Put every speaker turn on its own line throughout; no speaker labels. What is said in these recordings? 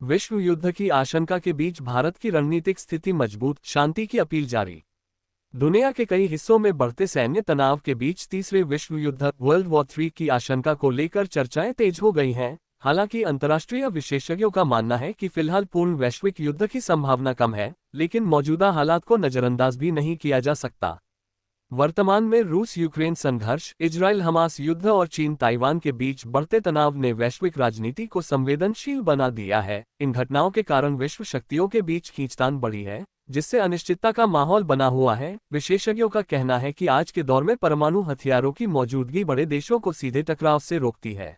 विश्व युद्ध की आशंका के बीच भारत की रणनीतिक स्थिति मजबूत, शांति की अपील जारी। दुनिया के कई हिस्सों में बढ़ते सैन्य तनाव के बीच तीसरे विश्व युद्ध वर्ल्ड वॉर 3 की आशंका को लेकर चर्चाएं तेज हो गई हैं। हालांकि अंतर्राष्ट्रीय विशेषज्ञों का मानना है कि फिलहाल पूर्ण वैश्विक युद्ध की संभावना कम है, लेकिन मौजूदा हालात को नजरअंदाज भी नहीं किया जा सकता। वर्तमान में रूस यूक्रेन संघर्ष, इजराइल हमास युद्ध और चीन ताइवान के बीच बढ़ते तनाव ने वैश्विक राजनीति को संवेदनशील बना दिया है। इन घटनाओं के कारण विश्व शक्तियों के बीच खींचतान बढ़ी है, जिससे अनिश्चितता का माहौल बना हुआ है। विशेषज्ञों का कहना है कि आज के दौर में परमाणु हथियारों की मौजूदगी बड़े देशों को सीधे टकराव से रोकती है।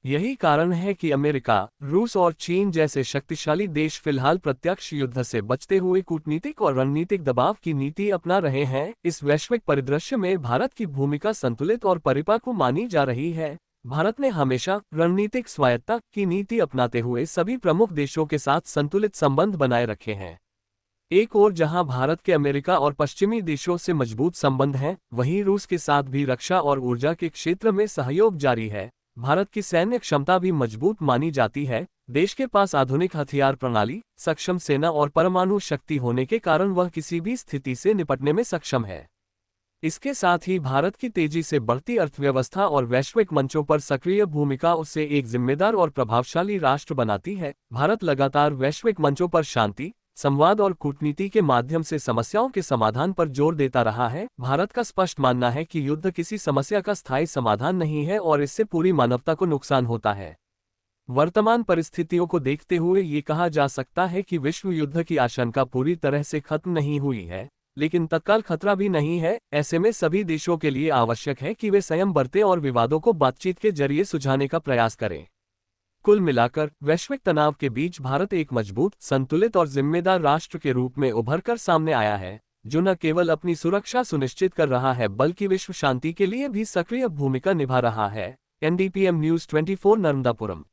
यही कारण है कि अमेरिका, रूस और चीन जैसे शक्तिशाली देश फिलहाल प्रत्यक्ष युद्ध से बचते हुए कूटनीतिक और रणनीतिक दबाव की नीति अपना रहे हैं। इस वैश्विक परिदृश्य में भारत की भूमिका संतुलित और परिपक्व मानी जा रही है। भारत ने हमेशा रणनीतिक स्वायत्तता की नीति अपनाते हुए सभी प्रमुख देशों के साथ संतुलित संबंध बनाए रखे हैं। एक ओर जहां भारत के अमेरिका और पश्चिमी देशों से मजबूत संबंध हैं, वहीं रूस के साथ भी रक्षा और ऊर्जा के क्षेत्र में सहयोग जारी है। भारत की सैन्य क्षमता भी मजबूत मानी जाती है। देश के पास आधुनिक हथियार प्रणाली, सक्षम सेना और परमाणु शक्ति होने के कारण वह किसी भी स्थिति से निपटने में सक्षम है। इसके साथ ही भारत की तेजी से बढ़ती अर्थव्यवस्था और वैश्विक मंचों पर सक्रिय भूमिका उसे एक जिम्मेदार और प्रभावशाली राष्ट्र बनाती है। भारत लगातार वैश्विक मंचों पर शांति, संवाद और कूटनीति के माध्यम से समस्याओं के समाधान पर जोर देता रहा है। भारत का स्पष्ट मानना है कि युद्ध किसी समस्या का स्थायी समाधान नहीं है और इससे पूरी मानवता को नुकसान होता है। वर्तमान परिस्थितियों को देखते हुए ये कहा जा सकता है कि विश्व युद्ध की आशंका पूरी तरह से खत्म नहीं हुई है, लेकिन तत्काल खतरा भी नहीं है। ऐसे में सभी देशों के लिए आवश्यक है कि वे संयम बरतें और विवादों को बातचीत के जरिए सुलझाने का प्रयास करें। कुल मिलाकर वैश्विक तनाव के बीच भारत एक मजबूत, संतुलित और जिम्मेदार राष्ट्र के रूप में उभरकर सामने आया है, जो न केवल अपनी सुरक्षा सुनिश्चित कर रहा है बल्कि विश्व शांति के लिए भी सक्रिय भूमिका निभा रहा है। NDPM news 24 Narmadapuram.